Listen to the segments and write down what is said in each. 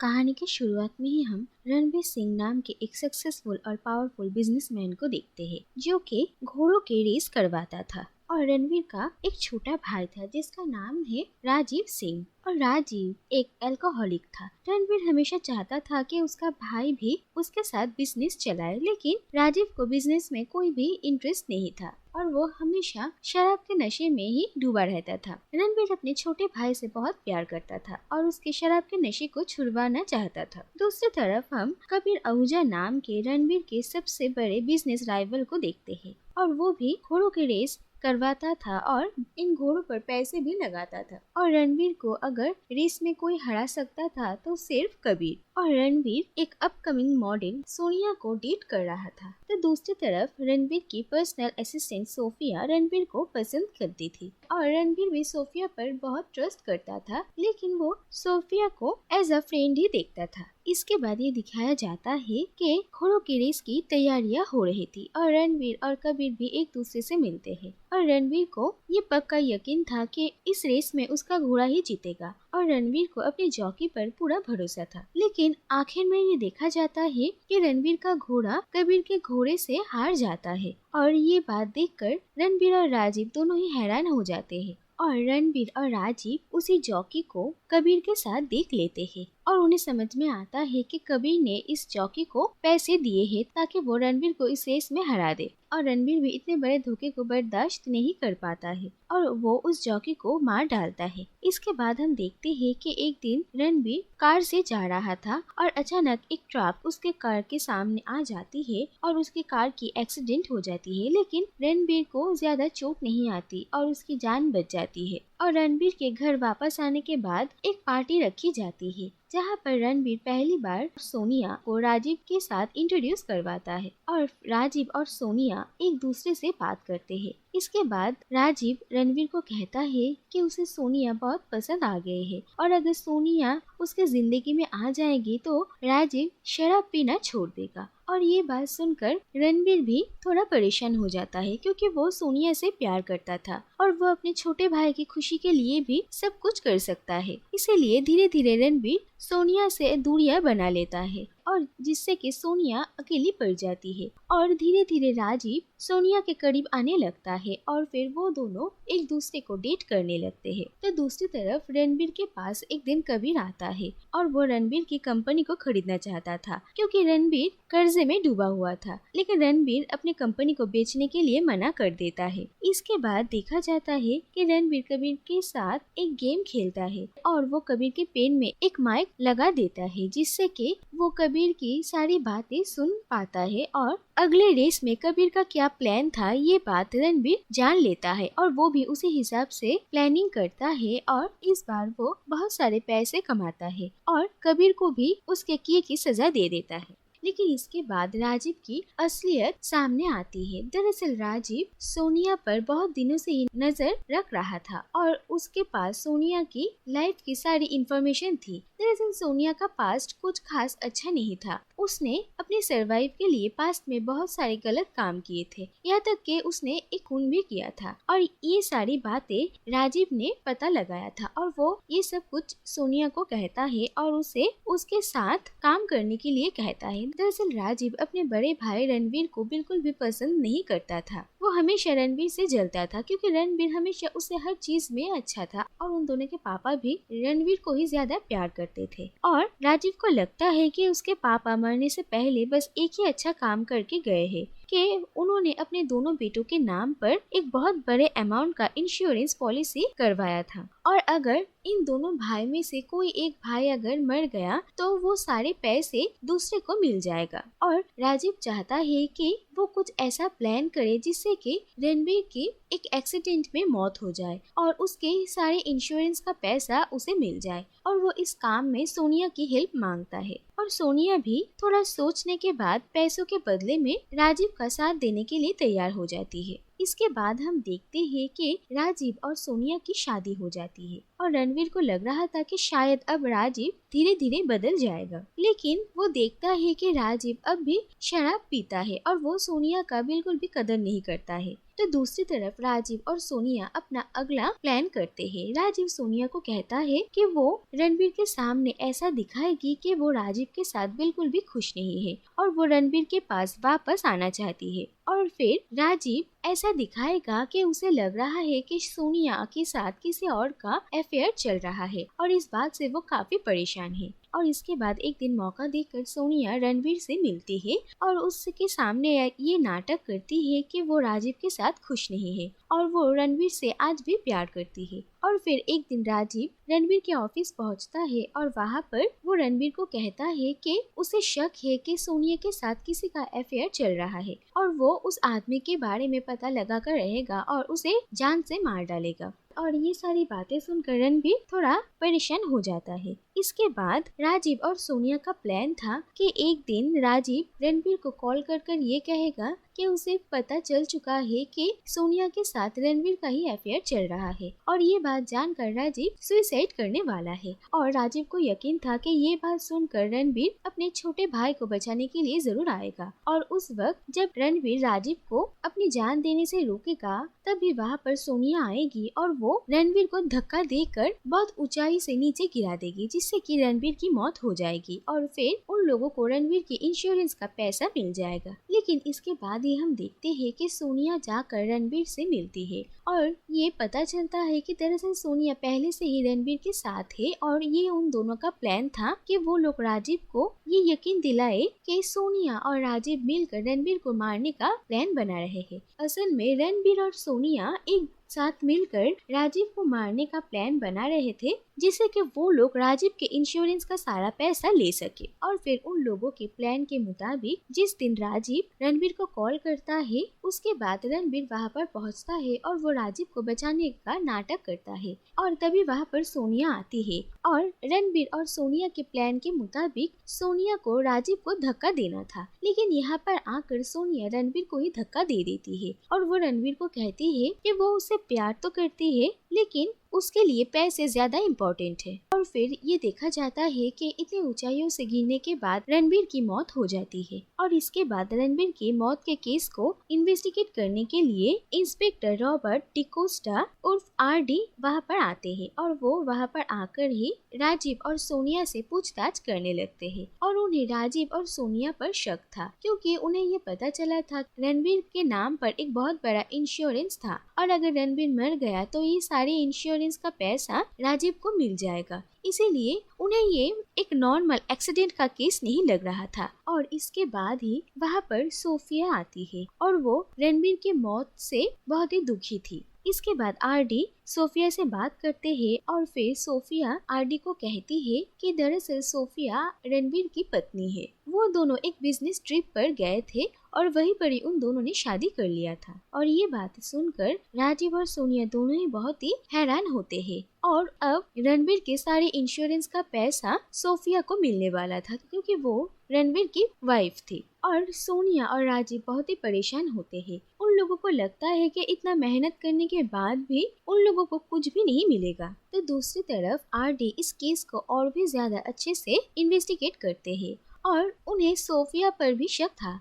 कहानी की शुरुआत में ही हम रणवीर सिंह नाम के एक सक्सेसफुल और पावरफुल बिजनेसमैन को देखते हैं जो कि घोड़ों के रेस करवाता था। और रणवीर का एक छोटा भाई था जिसका नाम है राजीव सिंह। और राजीव एक अल्कोहलिक था। रणवीर हमेशा चाहता था कि उसका भाई भी उसके साथ बिजनेस चलाए, लेकिन राजीव को बिजनेस में कोई भी इंटरेस्ट नहीं था और वो हमेशा शराब के नशे में ही डूबा रहता था। रणवीर अपने छोटे भाई से बहुत प्यार करता था और उसके शराब के नशे को छुड़वाना चाहता था। दूसरी तरफ हम कबीर आहूजा नाम के रणवीर के सबसे बड़े बिजनेस राइवल को देखते हैं और वो भी घोड़ों की रेस करवाता था और इन घोड़ों पर पैसे भी लगाता था। और रणवीर को अगर रेस में कोई हरा सकता था तो सिर्फ कबीर। और रणवीर एक अपकमिंग मॉडल सोनिया को डेट कर रहा था। तो दूसरी तरफ रणवीर की पर्सनल असिस्टेंट सोफिया रणवीर को पसंद करती थी और रणवीर भी सोफिया पर बहुत ट्रस्ट करता था, लेकिन वो सोफिया को एज अ फ्रेंड ही देखता था। इसके बाद ये दिखाया जाता है कि घोड़ों की रेस की तैयारियां हो रही थी और रणवीर और कबीर भी एक दूसरे से मिलते हैं और रणवीर को ये पक्का यकीन था कि इस रेस में उसका घोड़ा ही जीतेगा और रणवीर को अपने जॉकी पर पूरा भरोसा था। लेकिन आखिर में ये देखा जाता है कि रणवीर का घोड़ा कबीर के घोड़े से हार जाता है और ये बात देखकर रणवीर और राजीव दोनों ही हैरान हो जाते हैं और रणवीर और राजीव उसी जॉकी को कबीर के साथ देख लेते हैं और उन्हें समझ में आता है कि कबीर ने इस जॉकी को पैसे दिए हैं ताकि वो रणवीर को इस रेस में हरा दे। और रणवीर भी इतने बड़े धोखे को बर्दाश्त नहीं कर पाता है और वो उस जॉकी को मार डालता है। इसके बाद हम देखते हैं कि एक दिन रणवीर कार से जा रहा था और अचानक एक ट्रक उसके कार के सामने आ जाती है और उसकी कार की एक्सीडेंट हो जाती है, लेकिन रणवीर को ज्यादा चोट नहीं आती और उसकी जान बच जाती है। और रणवीर के घर वापस आने के बाद एक पार्टी रखी जाती है जहाँ पर रणवीर पहली बार सोनिया को राजीव के साथ इंट्रोड्यूस करवाता है और राजीव और सोनिया एक दूसरे से बात करते हैं। इसके बाद राजीव रणवीर को कहता है कि उसे सोनिया बहुत पसंद आ गए है और अगर सोनिया उसके जिंदगी में आ जाएगी तो राजीव शराब पीना छोड़ देगा। और ये बात सुनकर रणवीर भी थोड़ा परेशान हो जाता है क्योंकि वो सोनिया से प्यार करता था और वो अपने छोटे भाई की खुशी के लिए भी सब कुछ कर सकता है। इसीलिए धीरे धीरे रणवीर सोनिया से दूरियां बना लेता है और जिससे कि सोनिया अकेली पड़ जाती है और धीरे धीरे राजीव सोनिया के करीब आने लगता है और फिर वो दोनों एक दूसरे को डेट करने लगते हैं। तो दूसरी तरफ रणवीर के पास एक दिन कबीर आता है और वो रणवीर की कंपनी को खरीदना चाहता था क्योंकि रणवीर कर्जे में डूबा हुआ था, लेकिन रणवीर अपनी कंपनी को बेचने के लिए मना कर देता है। इसके बाद देखा जाता है कि रणवीर कबीर के साथ एक गेम खेलता है और वो कबीर के पेन में एक माइक लगा देता है जिससे कि वो कबीर की सारी बातें सुन पाता है और अगले रेस में कबीर का क्या प्लान था ये बात रणवीर जान लेता है और वो भी उसी हिसाब से प्लानिंग करता है और इस बार वो बहुत सारे पैसे कमाता है और कबीर को भी उसके किए की सजा दे देता है। लेकिन इसके बाद राजीव की असलियत सामने आती है। दरअसल राजीव सोनिया पर बहुत दिनों से ही नजर रख रहा था और उसके पास सोनिया की लाइफ की सारी इंफॉर्मेशन थी। दरअसल सोनिया का पास्ट कुछ खास अच्छा नहीं था। उसने अपने सरवाइव के लिए पास्ट में बहुत सारे गलत काम किए थे, यहाँ तक कि उसने एक खून भी किया था और ये सारी बातें राजीव ने पता लगाया था और वो ये सब कुछ सोनिया को कहता है और उसे उसके साथ काम करने के लिए कहता है। दरअसल राजीव अपने बड़े भाई रणवीर को बिल्कुल भी पसंद नहीं करता था। वो हमेशा रणवीर से जलता था क्योंकि रणवीर हमेशा उसे हर चीज में अच्छा था और उन दोनों के पापा भी रणवीर को ही ज्यादा प्यार करते थे। और राजीव को लगता है कि उसके पापा मरने से पहले बस एक ही अच्छा काम करके गए हैं कि उन्होंने अपने दोनों बेटों के नाम पर एक बहुत बड़े अमाउंट का इंश्योरेंस पॉलिसी करवाया था और अगर इन दोनों भाई में से कोई एक भाई अगर मर गया तो वो सारे पैसे दूसरे को मिल जाएगा। और राजीव चाहता है कि वो कुछ ऐसा प्लान करे जिससे कि रणवीर की एक एक्सीडेंट में मौत हो जाए और उसके सारे इंश्योरेंस का पैसा उसे मिल जाए और वो इस काम में सोनिया की हेल्प मांगता है और सोनिया भी थोड़ा सोचने के बाद पैसों के बदले में राजीव का साथ देने के लिए तैयार हो जाती है। इसके बाद हम देखते हैं कि राजीव और सोनिया की शादी हो जाती है और रणवीर को लग रहा था कि शायद अब राजीव धीरे धीरे बदल जाएगा, लेकिन वो देखता है कि राजीव अब भी शराब पीता है और वो सोनिया का बिल्कुल भी कदर नहीं करता है। तो दूसरी तरफ राजीव और सोनिया अपना अगला प्लान करते हैं। राजीव सोनिया को कहता है कि वो रणबीर के सामने ऐसा दिखाएगी कि वो राजीव के साथ बिल्कुल भी खुश नहीं है और वो रणबीर के पास वापस आना चाहती है, और फिर राजीव ऐसा दिखाएगा कि उसे लग रहा है कि सोनिया के साथ किसी और का अफेयर चल रहा है और इस बात से वो काफी परेशान है। और इसके बाद एक दिन मौका देकर सोनिया रणवीर से मिलती है और उसके सामने ये नाटक करती है कि वो राजीव के साथ खुश नहीं है और वो रणवीर से आज भी प्यार करती है। और फिर एक दिन राजीव रणवीर के ऑफिस पहुंचता है और वहाँ पर वो रणवीर को कहता है कि उसे शक है कि सोनिया के साथ किसी का अफेयर चल रहा है और वो उस आदमी के बारे में पता लगा कर रहेगा और उसे जान से मार डालेगा। और ये सारी बातें सुनकर रणवीर थोड़ा परेशान हो जाता है। इसके बाद राजीव और सोनिया का प्लान था कि एक दिन राजीव रणवीर को कॉल कर कर ये कहेगा कि उसे पता चल चुका है कि सोनिया के साथ रणवीर का ही अफेयर चल रहा है, और ये बात जानकर राजीव सुसाइड करने वाला है। और राजीव को यकीन था कि ये बात सुनकर रणवीर अपने छोटे भाई को बचाने के लिए जरूर आएगा, और उस वक्त जब रणवीर राजीव को अपनी जान देने से रोकेगा तभी वहाँ पर सोनिया आएगी और वो रणवीर को धक्का देकर बहुत ऊंचाई से नीचे गिरा देगी, जिससे कि रणवीर की मौत हो जाएगी और फिर उन लोगों को रणवीर की इंश्योरेंस का पैसा मिल जाएगा। लेकिन इसके बाद ही हम देखते हैं कि सोनिया जाकर रणवीर से मिलती है और ये पता चलता है कि दरअसल सोनिया पहले से ही रणवीर के साथ है और ये उन दोनों का प्लान था कि वो लोग राजीव को ये यकीन दिलाए कि सोनिया और राजीव मिलकर रणवीर को मारने का प्लान बना रहे हैं। असल में रणवीर और सोनिया एक साथ मिलकर राजीव को मारने का प्लान बना रहे थे, जिससे कि वो लोग राजीव के इंश्योरेंस का सारा पैसा ले सके। और फिर उन लोगों के प्लान के मुताबिक जिस दिन राजीव रणवीर को कॉल करता है उसके बाद रणवीर वहाँ पर पहुँचता है और वो राजीव को बचाने का नाटक करता है, और तभी वहाँ पर सोनिया आती है और रणवीर और सोनिया के प्लान के मुताबिक सोनिया को राजीव को धक्का देना था, लेकिन यहाँ पर आकर सोनिया रणवीर को ही धक्का दे देती है और वो रणवीर को कहती है कि वो उसे प्यार तो करती है लेकिन उसके लिए पैसे ज्यादा इम्पोर्टेंट है। और फिर ये देखा जाता है कि इतनी ऊंचाइयों से गिरने के बाद रणवीर की मौत हो जाती है, और इसके बाद रणवीर की मौत के केस को इन्वेस्टिगेट करने के लिए इंस्पेक्टर रॉबर्ट डिकोस्टा उर्फ आरडी वहाँ पर आते हैं और वो वहाँ पर आकर ही राजीव और सोनिया से पूछताछ करने लगते हैं। और उन्हें राजीव और सोनिया पर शक था क्योंकि उन्हें ये पता चला था रणवीर के नाम पर एक बहुत बड़ा इंश्योरेंस था और अगर रणवीर मर गया तो ये सारे इंश्योरेंस का पैसा राजीव को मिल जाएगा, इसीलिए उन्हें ये एक नॉर्मल एक्सीडेंट का केस नहीं लग रहा था। और इसके बाद ही वहाँ पर सोफिया आती है और वो रणवीर की मौत से बहुत ही दुखी थी। इसके बाद आरडी सोफिया से बात करते हैं और फिर सोफिया आरडी को कहती है कि दरअसल सोफिया रणवीर की पत्नी है। वो दोनों एक बिजनेस ट्रिप पर गए थे और वहीं पर ही उन दोनों ने शादी कर लिया था। और ये बात सुनकर राजीव और सोनिया दोनों ही बहुत ही हैरान होते हैं और अब रणवीर के सारे इंश्योरेंस का पैसा सोफिया को मिलने वाला था क्योंकि वो रणवीर की वाइफ थी। और सोनिया और राजीव बहुत ही परेशान होते हैं। उन लोगों को लगता है कि इतना मेहनत करने के बाद भी उन लोगों को कुछ भी नहीं मिलेगा। तो दूसरी तरफ आरडी इस केस को और भी ज्यादा अच्छे से इन्वेस्टिगेट करते हैं और उन्हें सोफिया पर भी शक था।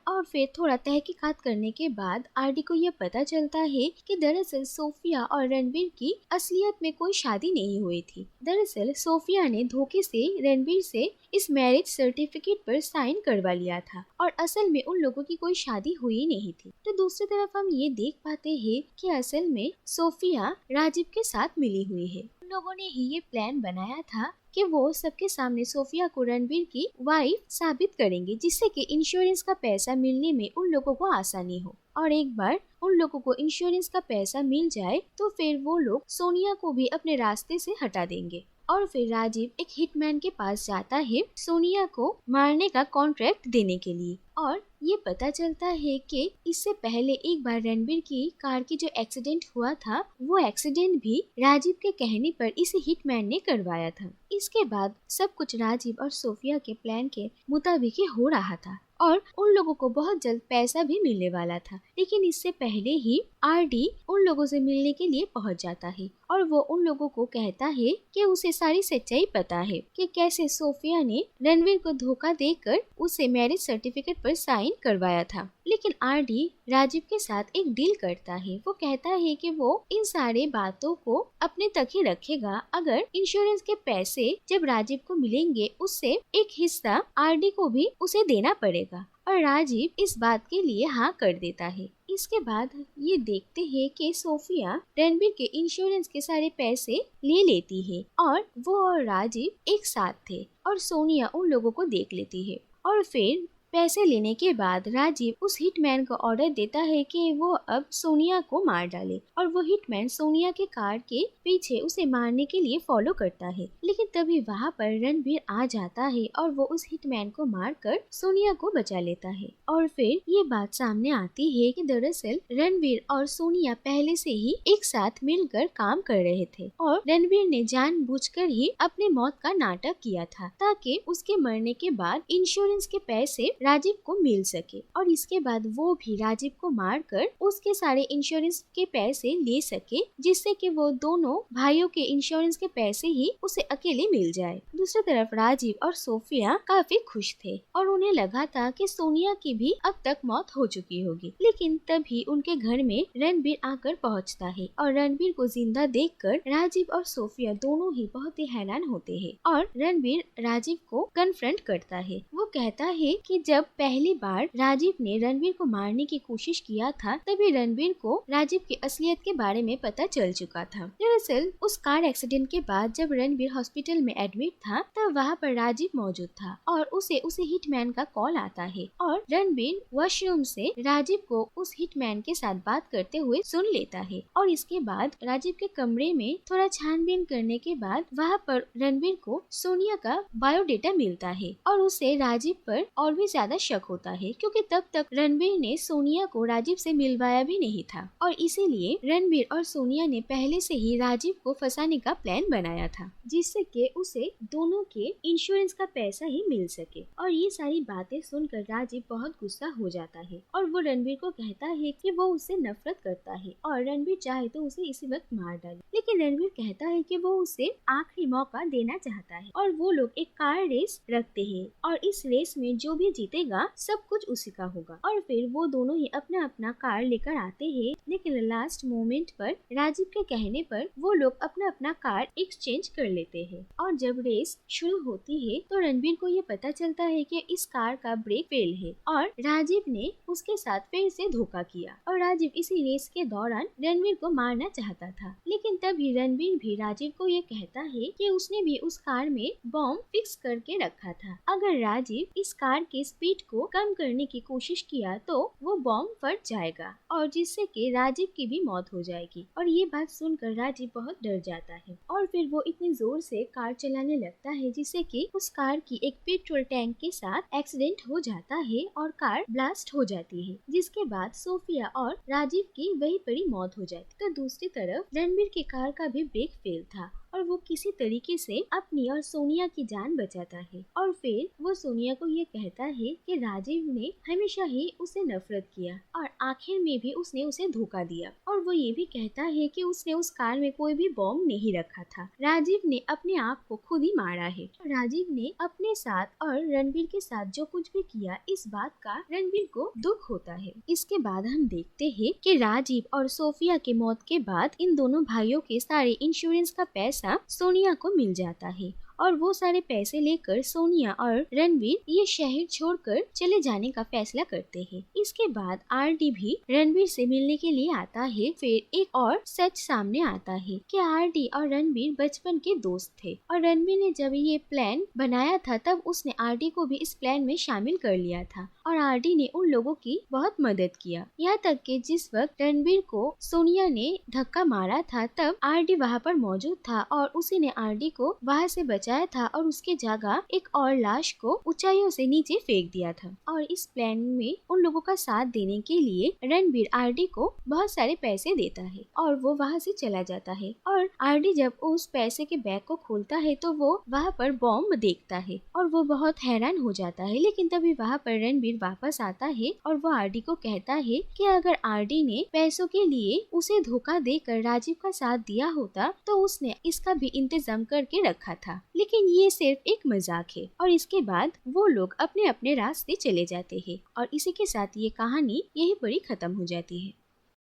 और फिर थोड़ा तहकीकात करने के बाद आरडी को यह पता चलता है कि दरअसल सोफिया और रणवीर की असलियत में कोई शादी नहीं हुई थी। दरअसल सोफिया ने धोखे से रणवीर से इस मैरिज सर्टिफिकेट पर साइन करवा लिया था और असल में उन लोगों की कोई शादी हुई नहीं थी। तो दूसरी तरफ हम ये देख पाते हैं कि असल में सोफिया राजीव के साथ मिली हुई है। उन लोगों ने ही ये प्लान बनाया था कि वो सबके सामने सोफिया को रणवीर की वाइफ साबित करेंगे, जिससे कि इंश्योरेंस का पैसा मिलने में उन लोगों को आसानी हो। और एक बार उन लोगों को इंश्योरेंस का पैसा मिल जाए तो फिर वो लोग सोनिया को भी अपने रास्ते से हटा देंगे। और फिर राजीव एक हिटमैन के पास जाता है सोनिया को मारने का कॉन्ट्रैक्ट देने के लिए, और ये पता चलता है कि इससे पहले एक बार रणवीर की कार की जो एक्सीडेंट हुआ था वो एक्सीडेंट भी राजीव के कहने पर इस हिटमैन ने करवाया था। इसके बाद सब कुछ राजीव और सोफिया के प्लान के मुताबिक ही हो रहा था और उन लोगों को बहुत जल्द पैसा भी मिलने वाला था। लेकिन इससे पहले ही आरडी उन लोगों से मिलने के लिए पहुंच जाता है और वो उन लोगों को कहता है कि उसे सारी सच्चाई पता है कि कैसे सोफिया ने रणवीर को धोखा देकर उसे मैरिज सर्टिफिकेट पर साइन करवाया था। लेकिन आरडी राजीव के साथ एक डील करता है। वो कहता है कि वो इन सारे बातों को अपने तक ही रखेगा अगर इंश्योरेंस के पैसे जब राजीव को मिलेंगे उससे एक हिस्सा आरडी को भी उसे देना पड़ेगा और राजीव इस बात के लिए हाँ कर देता है। इसके बाद ये देखते हैं कि सोफिया रणबीर के इंश्योरेंस के सारे पैसे ले लेती है और वो और राजीव एक साथ थे और सोनिया उन लोगों को देख लेती है। और फिर पैसे लेने के बाद राजीव उस हिटमैन को ऑर्डर देता है कि वो अब सोनिया को मार डाले और वो हिटमैन सोनिया के कार के पीछे उसे मारने के लिए फॉलो करता है। लेकिन तभी वहाँ पर रणबीर आ जाता है और वो उस हिटमैन को मारकर सोनिया को बचा लेता है। और फिर ये बात सामने आती है कि दरअसल रणबीर और सोनिया पहले से ही एक साथ मिलकर काम कर रहे थे और रणबीर ने जानबूझकर ही अपने मौत का नाटक किया था ताकि उसके मरने के बाद इंश्योरेंस के पैसे राजीव को मिल सके और इसके बाद वो भी राजीव को मारकर उसके सारे इंश्योरेंस के पैसे ले सके जिससे कि वो दोनों भाइयों के इंश्योरेंस के पैसे ही उसे अकेले मिल जाए। दूसरी तरफ राजीव और सोफिया काफी खुश थे और उन्हें लगा था कि सोनिया की भी अब तक मौत हो चुकी होगी। लेकिन तभी उनके घर में रणबीर आकर पहुंचता है और रणबीर को जिंदा देखकर राजीव और सोफिया दोनों ही बहुत ही हैरान होते हैं और रणबीर राजीव को कन्फ्रंट करता है। वो कहता है कि जब पहली बार राजीव ने रणबीर को मारने की कोशिश किया था तभी रणबीर को राजीव की असलियत के बारे में पता चल चुका था। दरअसल उस कार एक्सीडेंट के बाद जब रणबीर हॉस्पिटल में एडमिट था तब वहाँ पर राजीव मौजूद था और उसे हिटमैन का कॉल आता है और रणबीर वॉशरूम से राजीव को उस हिटमैन के साथ बात करते हुए सुन लेता है और इसके बाद राजीव के कमरे में थोड़ा छानबीन करने के बाद वहाँ पर रणबीर को सोनिया का बायोडेटा मिलता है और उसे राजीव पर और भी ज्यादा शक होता है क्योंकि तब तक रणबीर ने सोनिया को राजीव से मिलवाया भी नहीं था और इसीलिए रणबीर और सोनिया ने पहले से ही राजीव को फंसाने का प्लान बनाया था जिससे कि उसे दोनों के इंश्योरेंस का पैसा ही मिल सके। और ये सारी बातें सुनकर राजीव बहुत गुस्सा हो जाता है और वो रणबीर को कहता है कि वो उससे नफरत करता है और रणबीर चाहे तो उसे इसी वक्त मार डाले। लेकिन रणबीर कहता है कि वो उसे आखिरी मौका देना चाहता है और वो लोग एक कार रेस रखते हैं और इस रेस में जो भी जीतेगा सब कुछ उसी का होगा। और फिर वो दोनों ही अपना अपना कार लेकर आते हैं। लेकिन लास्ट मोमेंट पर राजीव के कहने पर वो लोग अपना अपना कार एक्सचेंज कर लेते हैं और जब रेस शुरू होती है तो रणबीर को ये पता चलता है कि इस कार का ब्रेक फेल है और राजीव ने उसके साथ फिर से धोखा किया और राजीव इसी रेस के दौरान रणबीर को मारना चाहता था। लेकिन तभी रणबीर भी राजीव को ये कहता है कि उसने भी उस कार में बॉम्ब फिक्स करके रखा था। अगर राजीव इस कार के स्पीड को कम करने की कोशिश किया तो वो बॉम्ब फट जाएगा और जिससे कि राजीव की भी मौत हो जाएगी। और ये बात सुनकर राजीव बहुत डर जाता है और फिर वो इतनी जोर से कार चलाने लगता है जिससे कि उस कार की एक पेट्रोल टैंक के साथ एक्सीडेंट हो जाता है और कार ब्लास्ट हो जाती है जिसके बाद सोफिया और राजीव की वहीं पर ही मौत हो जाती। तो दूसरी तरफ रणबीर की कार का भी ब्रेक फेल था और वो किसी तरीके से अपनी और सोनिया की जान बचाता है और फिर वो सोनिया को ये कहता है कि राजीव ने हमेशा ही उसे नफरत किया और आखिर में भी उसने उसे धोखा दिया और वो ये भी कहता है कि उसने उस कार में कोई भी बॉम्ब नहीं रखा था। राजीव ने अपने आप को खुद ही मारा है। राजीव ने अपने साथ और रणबीर के साथ जो कुछ भी किया इस बात का रणबीर को दुख होता है। इसके बाद हम देखते हैं कि राजीव और सोफिया के मौत के बाद इन दोनों भाइयों के सारे इंश्योरेंस का पैसा सोनिया को मिल जाता है और वो सारे पैसे लेकर सोनिया और रणबीर ये शहर छोड़कर चले जाने का फैसला करते हैं। इसके बाद आरडी भी रणबीर से मिलने के लिए आता है। फिर एक और सच सामने आता है कि आरडी और रणबीर बचपन के दोस्त थे और रणबीर ने जब ये प्लान बनाया था तब उसने आरडी को भी इस प्लान में शामिल कर लिया था और आरडी ने उन लोगों की बहुत मदद किया। यहाँ तक कि जिस वक्त रणबीर को सोनिया ने धक्का मारा था तब आरडी वहाँ पर मौजूद था और उसी ने आरडी को वहाँ से बचाया था और उसके जगह एक और लाश को ऊंचाइयों से नीचे फेंक दिया था। और इस प्लान में उन लोगों का साथ देने के लिए रणबीर आरडी को बहुत सारे पैसे देता है और वो वहाँ से चला जाता है और आरडी जब उस पैसे के बैग को खोलता है तो वो वहाँ पर बॉम्ब देखता है और वो बहुत हैरान हो जाता है। लेकिन तभी वहाँ पर रणबीर वापस आता है और वो आरडी को कहता है कि अगर आरडी ने पैसों के लिए उसे धोखा देकर राजीव का साथ दिया होता तो उसने इसका भी इंतजाम करके रखा था, लेकिन ये सिर्फ एक मजाक है। और इसके बाद वो लोग अपने अपने रास्ते चले जाते हैं और इसी के साथ ये कहानी यहीं पर ही खत्म हो जाती है।